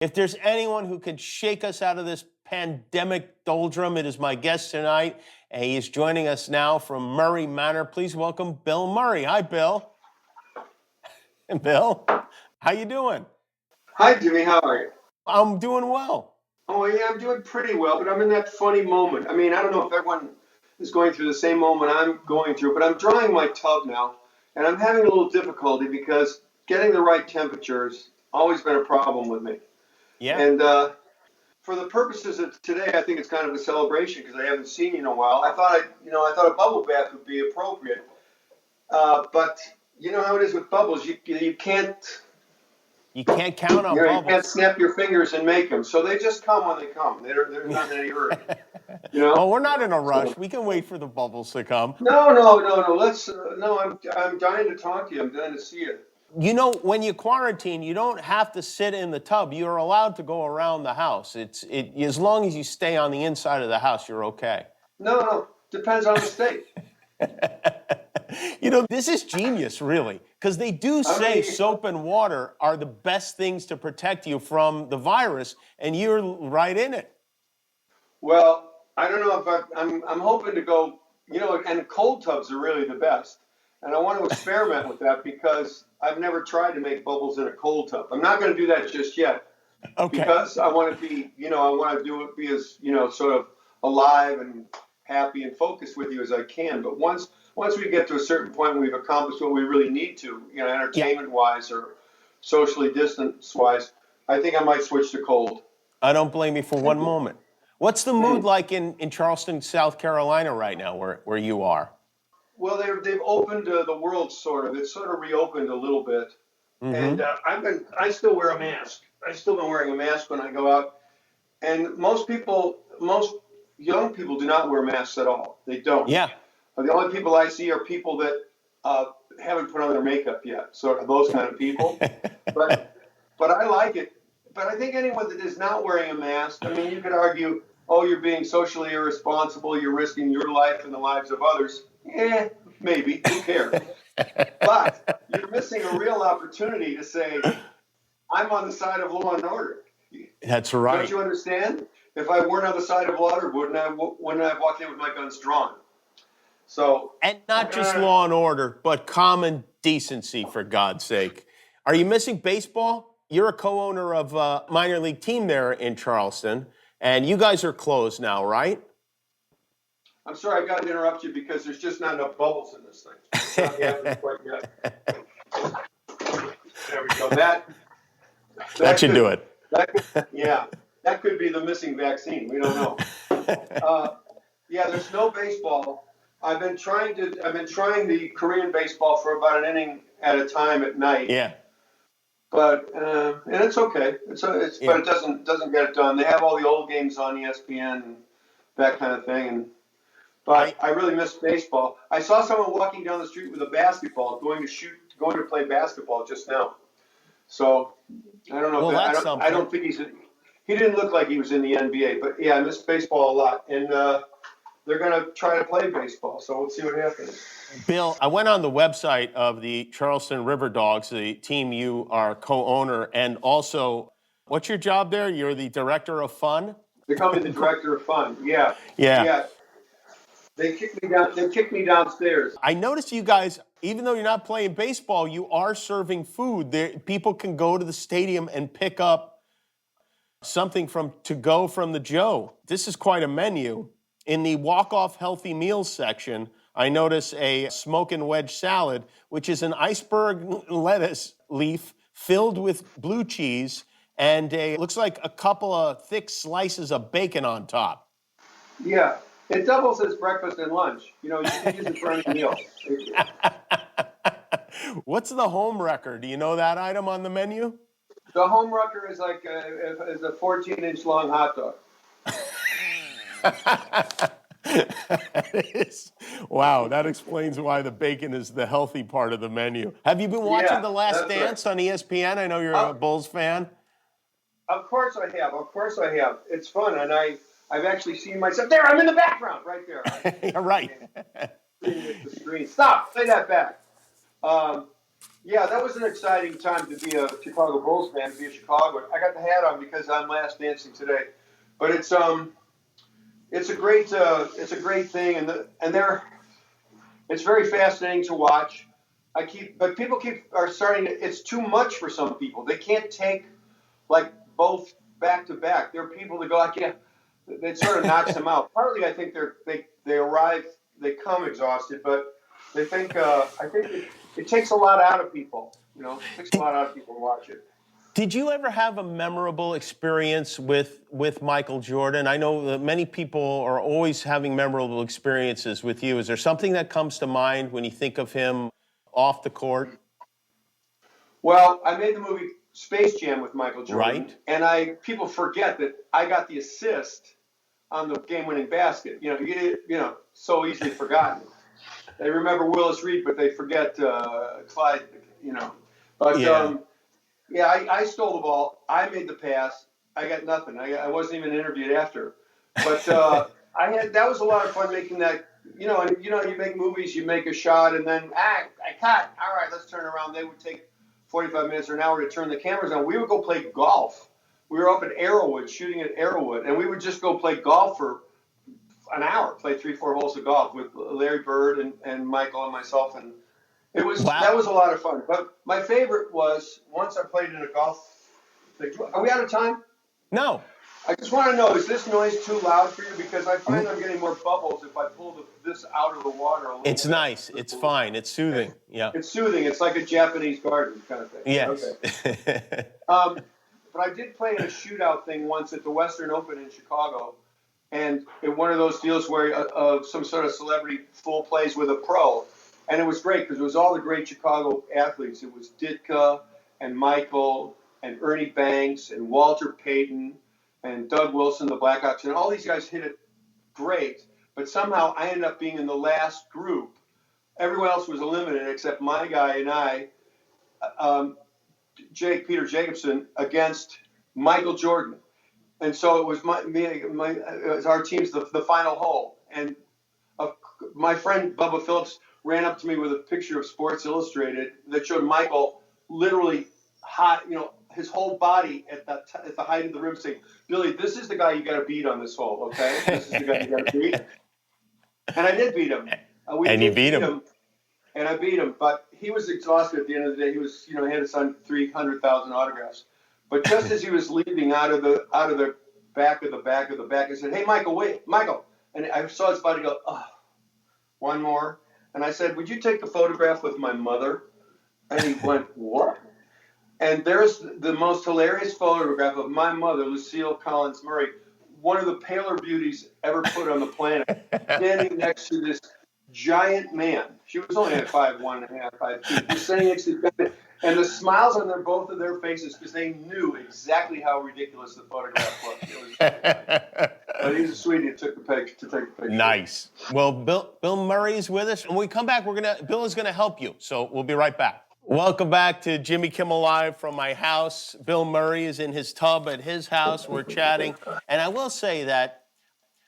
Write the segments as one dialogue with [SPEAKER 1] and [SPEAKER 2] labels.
[SPEAKER 1] If there's anyone who could shake us out of this pandemic doldrum, it is my guest tonight. And he is joining us now from Murray Manor. Please welcome Bill Murray. Hi, Bill. And Bill, how you doing?
[SPEAKER 2] Hi, Jimmy. How are you?
[SPEAKER 1] I'm doing well.
[SPEAKER 2] Oh, yeah, I'm doing pretty well, but I'm in that funny moment. I mean, I don't know if everyone is going through the same moment I'm going through, but I'm drying my tub now, and I'm having a little difficulty because getting the right temperature's always been a problem with me.
[SPEAKER 1] Yeah.
[SPEAKER 2] And for the purposes of today, I think it's kind of a celebration because I haven't seen you in a while. I thought a bubble bath would be appropriate, but you know how it is with bubbles. You can't.
[SPEAKER 1] You can't count on
[SPEAKER 2] You
[SPEAKER 1] bubbles.
[SPEAKER 2] can't snap your fingers and make them. So they just come when they come. They're not in any hurry.
[SPEAKER 1] Well, we're not in a rush. We can wait for the bubbles to come.
[SPEAKER 2] No. I'm dying to talk to you. I'm dying to see you.
[SPEAKER 1] You know, when you quarantine, you don't have to sit in the tub. You're allowed to go around the house. As long as you stay on the inside of the house, you're okay.
[SPEAKER 2] No. Depends on the state.
[SPEAKER 1] You know, this is genius, really, because they do say soap and water are the best things to protect you from the virus, and you're right in it.
[SPEAKER 2] Well, I don't know if I'm hoping to go, and cold tubs are really the best. And I want to experiment with that because I've never tried to make bubbles in a cold tub. I'm not going to do that just yet.
[SPEAKER 1] Okay.
[SPEAKER 2] Because I want to be, I want to be as, sort of alive and happy and focused with you as I can. But once we get to a certain point when we've accomplished what we really need to, entertainment-wise or socially distance-wise, I think I might switch to cold.
[SPEAKER 1] I don't blame you for one moment. What's the mood like in Charleston, South Carolina right now, where you are?
[SPEAKER 2] Well, they've opened the world sort of. It's sort of reopened a little bit, and I still wear a mask. I've still been wearing a mask when I go out, and most young people do not wear masks at all. They don't.
[SPEAKER 1] Yeah.
[SPEAKER 2] The only people I see are people that haven't put on their makeup yet, sort of those kind of people. but I like it. But I think anyone that is not wearing a mask, I mean, you could argue, oh, you're being socially irresponsible, you're risking your life and the lives of others. Maybe. Who cares? But you're missing a real opportunity to say, I'm on the side of law and order.
[SPEAKER 1] That's right.
[SPEAKER 2] Don't you understand? If I weren't on the side of law and order, wouldn't I have walked in with my guns drawn? So,
[SPEAKER 1] and not just law and order, but common decency, for God's sake. Are you missing baseball? You're a co-owner of a minor league team there in Charleston, and you guys are closed now, right?
[SPEAKER 2] I'm sorry, I got to interrupt you because there's just not enough bubbles in this thing. It's not happening quite yet. There we go. That
[SPEAKER 1] should do it.
[SPEAKER 2] That could be the missing vaccine. We don't know. There's no baseball. I've been trying the Korean baseball for about an inning at a time at night.
[SPEAKER 1] Yeah.
[SPEAKER 2] But and it's okay. But it doesn't get it done. They have all the old games on ESPN and that kind of thing. But I really miss baseball. I saw someone walking down the street with a basketball, going to play basketball just now. So I don't know.
[SPEAKER 1] Well,
[SPEAKER 2] I don't think he didn't look like he was in the NBA. But yeah, I miss baseball a lot, and they're going to try to play baseball. So we'll see what happens.
[SPEAKER 1] Bill, I went on the website of the Charleston River Dogs, the team you are co-owner, and also, what's your job there? You're the director of fun?
[SPEAKER 2] They call me the director of fun. Yeah.
[SPEAKER 1] Yeah.
[SPEAKER 2] They kicked me down. They kicked me downstairs.
[SPEAKER 1] I noticed you guys, even though you're not playing baseball, you are serving food. People can go to the stadium and pick up something to go from the Joe. This is quite a menu. In the walk-off healthy meals section, I notice a smoke and wedge salad, which is an iceberg lettuce leaf filled with blue cheese and looks like a couple of thick slices of bacon on top.
[SPEAKER 2] Yeah. It doubles as breakfast and lunch. You can use it for any meal.
[SPEAKER 1] What's the home wrecker? Do you know that item on the menu?
[SPEAKER 2] The home wrecker is like a 14-inch long hot dog.
[SPEAKER 1] Wow, that explains why the bacon is the healthy part of the menu. Have you been watching The Last Dance on ESPN? I know you're a Bulls fan.
[SPEAKER 2] Of course I have. It's fun, and I've actually seen myself there. I'm in the background, right there.
[SPEAKER 1] Right.
[SPEAKER 2] The screen. Stop. Play that back. Yeah, that was an exciting time to be a Chicago Bulls fan, to be a Chicagoan. I got the hat on because I'm last dancing today, but it's a great thing, and they're it's very fascinating to watch. But people are starting to. It's too much for some people. They can't take like both back to back. There are people that go, I can't. It sort of knocks them out. Partly, I think they come exhausted, but I think it takes a lot out of people. You know, it takes a lot out of people to watch it.
[SPEAKER 1] Did you ever have a memorable experience with Michael Jordan? I know that many people are always having memorable experiences with you. Is there something that comes to mind when you think of him off the court?
[SPEAKER 2] Well, I made the movie Space Jam with Michael Jordan,
[SPEAKER 1] Right.
[SPEAKER 2] and people forget that I got the assist on the game-winning basket. So easily forgotten. They remember Willis Reed, but they forget Clyde. But
[SPEAKER 1] Yeah.
[SPEAKER 2] yeah, I stole the ball. I made the pass. I got nothing. I wasn't even interviewed after. But that was a lot of fun making that. And you make movies, you make a shot, and then I cut. All right, let's turn around. They would take 45 minutes or an hour to turn the cameras on. We would go play golf. We were up at Arrowwood, shooting at Arrowwood, and we would just go play golf for an hour, play 3-4 holes of golf with Larry Bird and Michael and myself, and that
[SPEAKER 1] Wow.
[SPEAKER 2] was a lot of fun. But my favorite was once I played in a golf. Are we out of time?
[SPEAKER 1] No.
[SPEAKER 2] I just want to know, is this noise too loud for you? Because I find I'm getting more bubbles if I pull this out of the water a little
[SPEAKER 1] It's
[SPEAKER 2] bit.
[SPEAKER 1] nice. It's fine. It's soothing. Yeah.
[SPEAKER 2] It's soothing. It's like a Japanese garden kind of thing.
[SPEAKER 1] Yes.
[SPEAKER 2] Okay. But I did play in a shootout thing once at the Western Open in Chicago, and in one of those deals where some sort of celebrity full plays with a pro, and it was great because it was all the great Chicago athletes. It was Ditka and Michael and Ernie Banks and Walter Payton and Doug Wilson, the Blackhawks, and all these guys hit it great. But somehow I ended up being in the last group. Everyone else was eliminated except my guy and I, Peter Jacobson, against Michael Jordan. And so it was it was our team's the final hole. And my friend Bubba Phillips ran up to me with a picture of Sports Illustrated that showed Michael literally hot, his whole body at the height of the rim, saying, "Billy, this is the guy you got to beat on this hole, okay? This is the guy you got to beat." And I did beat him.
[SPEAKER 1] And you beat him.
[SPEAKER 2] And I beat him, but he was exhausted at the end of the day. He was, he had to sign 300,000 autographs. But just as he was leaving out of the back of the back, I said, "Hey, Michael, wait, Michael!" And I saw his body go, "Oh, one more." And I said, "Would you take the photograph with my mother?" And he went, "What?" And there's the most hilarious photograph of my mother, Lucille Collins Murray, one of the paler beauties ever put on the planet, standing next to this giant man. She was only at 5'1.5", 5'2", just standing next to the and the smiles on both of their faces because they knew exactly how ridiculous the photograph was. But he's a sweetie to take the picture.
[SPEAKER 1] Nice. Well, Bill Murray's with us. When we come back, Bill is gonna help you. So we'll be right back. Welcome back to Jimmy Kimmel Live from my house. Bill Murray is in his tub at his house. We're chatting. And I will say that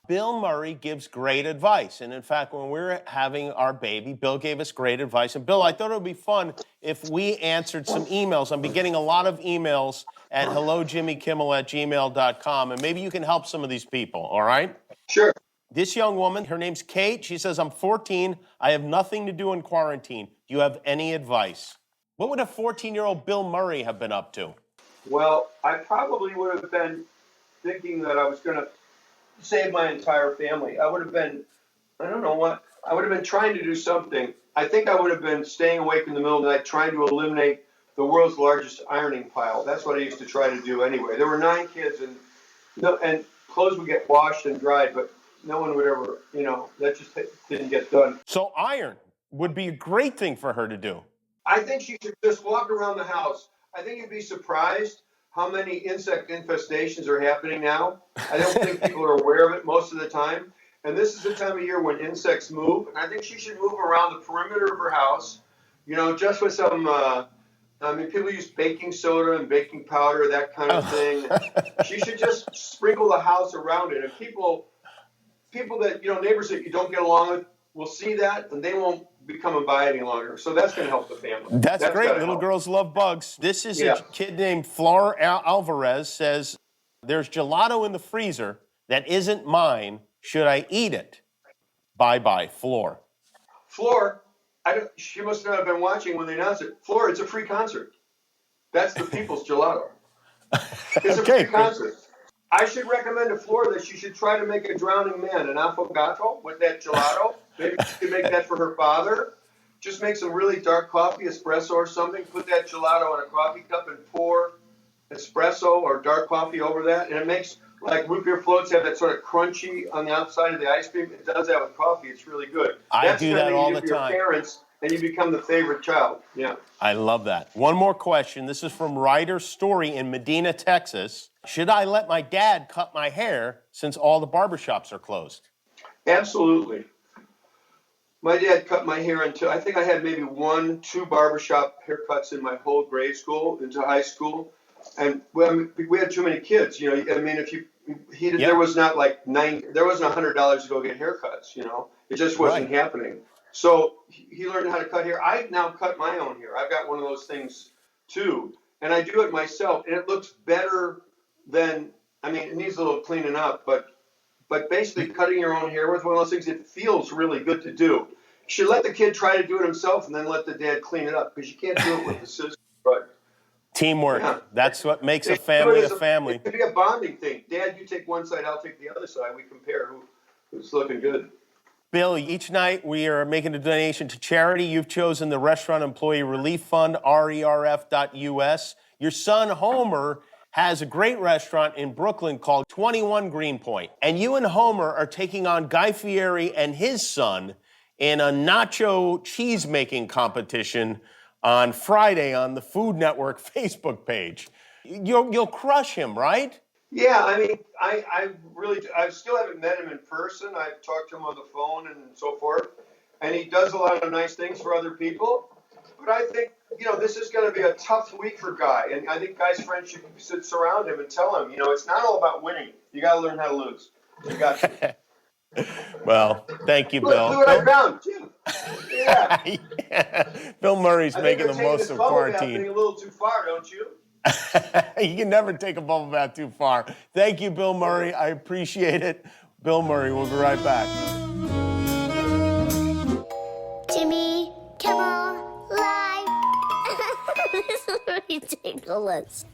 [SPEAKER 1] Bill Murray gives great advice. And in fact, when we were having our baby, Bill gave us great advice. And Bill, I thought it would be fun if we answered some emails. I'm getting a lot of emails at hellojimmykimmel@gmail.com. And maybe you can help some of these people, all right?
[SPEAKER 2] Sure.
[SPEAKER 1] This young woman, her name's Kate. She says, "I'm 14. I have nothing to do in quarantine. Do you have any advice?" What would a 14-year-old Bill Murray have been up to?
[SPEAKER 2] Well, I probably would have been thinking that I was going to save my entire family. I would have been, I don't know what, I would have been trying to do something. I think I would have been staying awake in the middle of the night trying to eliminate the world's largest ironing pile. That's what I used to try to do anyway. There were 9 kids, and clothes would get washed and dried, but no one would ever, that just didn't get done.
[SPEAKER 1] So iron would be a great thing for her to do.
[SPEAKER 2] I think she should just walk around the house. I think you'd be surprised how many insect infestations are happening now. I don't think people are aware of it most of the time. And this is the time of year when insects move. And I think she should move around the perimeter of her house, just with some, people use baking soda and baking powder, that kind of thing. She should just sprinkle the house around it. And people that, neighbors that you don't get along with will see that and they won't becoming by any longer. So that's going to help the family.
[SPEAKER 1] That's great.
[SPEAKER 2] gotta
[SPEAKER 1] Little
[SPEAKER 2] help.
[SPEAKER 1] girls love bugs. This is
[SPEAKER 2] Yeah.
[SPEAKER 1] a kid named Flor Alvarez says, there's gelato in the freezer that isn't mine. Should I eat it? Bye-bye, Flor.
[SPEAKER 2] Floor, she must not have been watching when they announced it. Floor, it's a free concert. That's the People's Gelato. It's a
[SPEAKER 1] Okay,
[SPEAKER 2] free concert. I should recommend to Floor that she should try to make a drowning man an affogato with that gelato. Maybe she could make that for her father. Just make some really dark coffee, espresso or something. Put that gelato in a coffee cup and pour espresso or dark coffee over that. And it makes, like root beer floats have that sort of crunchy on the outside of the ice cream. It does that with coffee. It's really good.
[SPEAKER 1] I do that all the
[SPEAKER 2] That's your
[SPEAKER 1] time.
[SPEAKER 2] parents, and you become the favorite child. Yeah.
[SPEAKER 1] I love that. One more question. This is from Ryder Story in Medina, Texas. Should I let my dad cut my hair since all the barbershops are closed?
[SPEAKER 2] Absolutely. My dad cut my hair until I think I had maybe 1-2 barbershop haircuts in my whole grade school into high school, and we had too many kids. You know, I mean, there was not like there wasn't $100 to go get haircuts. You know, it just wasn't happening. So he learned how to cut hair. I now cut my own hair. I've got one of those things too, and I do it myself, and it looks better than. I mean, it needs a little cleaning up, but basically cutting your own hair was one of those things. It feels really good to do. You should let the kid try to do it himself, and then let the dad clean it up because you can't do it with the scissors. But
[SPEAKER 1] Teamwork.
[SPEAKER 2] yeah.
[SPEAKER 1] That's what makes a family a family.
[SPEAKER 2] It could be a bonding thing. Dad, you take one side, I'll take the other side. We compare who's looking good.
[SPEAKER 1] Bill, each night we are making a donation to charity. You've chosen the Restaurant Employee Relief Fund, RERF.us. Your son, Homer, has a great restaurant in Brooklyn called 21 Greenpoint. And you and Homer are taking on Guy Fieri and his son in a nacho cheese-making competition on Friday on the Food Network Facebook page. You'll crush him, right?
[SPEAKER 2] Yeah, I mean, I still haven't met him in person. I've talked to him on the phone and so forth. And he does a lot of nice things for other people. But I think, this is going to be a tough week for Guy. And I think Guy's friends should surround him and tell him, it's not all about winning. You got to learn how to lose. You got to.
[SPEAKER 1] Well, thank you, Bill.
[SPEAKER 2] Look what I found, Jim. Yeah.
[SPEAKER 1] Yeah. Bill Murray's making the most of quarantine.
[SPEAKER 2] A little too far, don't you?
[SPEAKER 1] You can never take a bubble bath too far. Thank you, Bill Murray. I appreciate it. Bill Murray, we'll be right back.
[SPEAKER 3] Jimmy Kimmel Live. This is ridiculous.